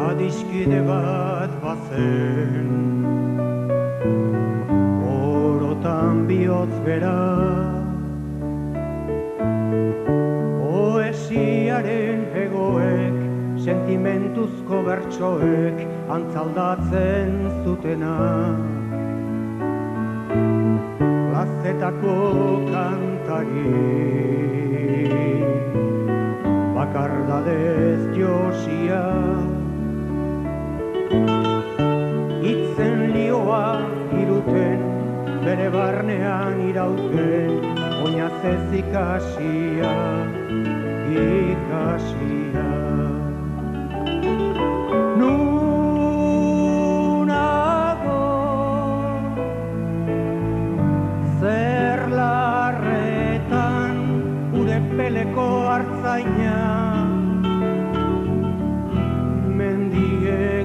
Adiskide bat bazen, orotan bihotz bera, poesiaren hegoek, sentimentuzko bertsoek, antzaldatzen zutena. Plazetako kantari, bakardadez josia, itzen lioa iruten, bere barnean irauten, oinaz ez ikasia, ikasia. Nunago zer larretan gure peleko hartzaina,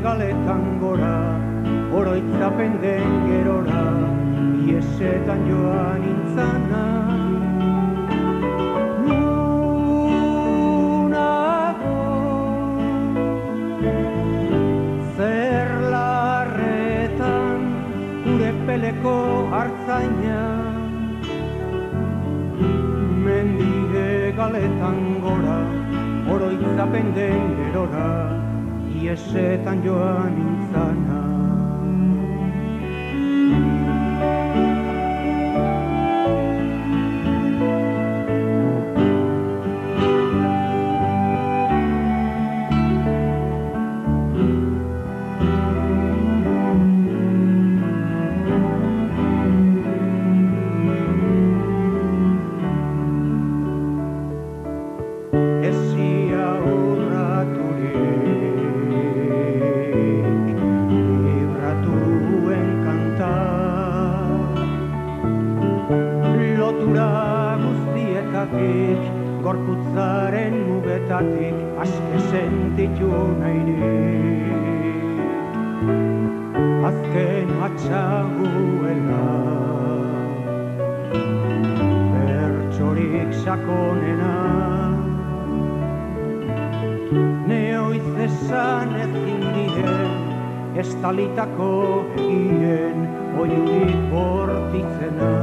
galetan gora, oroitzapen den gerora, iesetan joan intzana. Nunago zer larretan gure peleko hartzaina, mendige galetan gora, oroitzapen den gerora, iesetan joan intzana. Esia urraturik, libratuen kanta, lotura guztietatik, gorputzaren mugetatik, aske sentitu nahirik. Azken atxaguela, bertsorik sakonena, neoiz esan ezin diren, estalitako egien, oiurik bortitzena.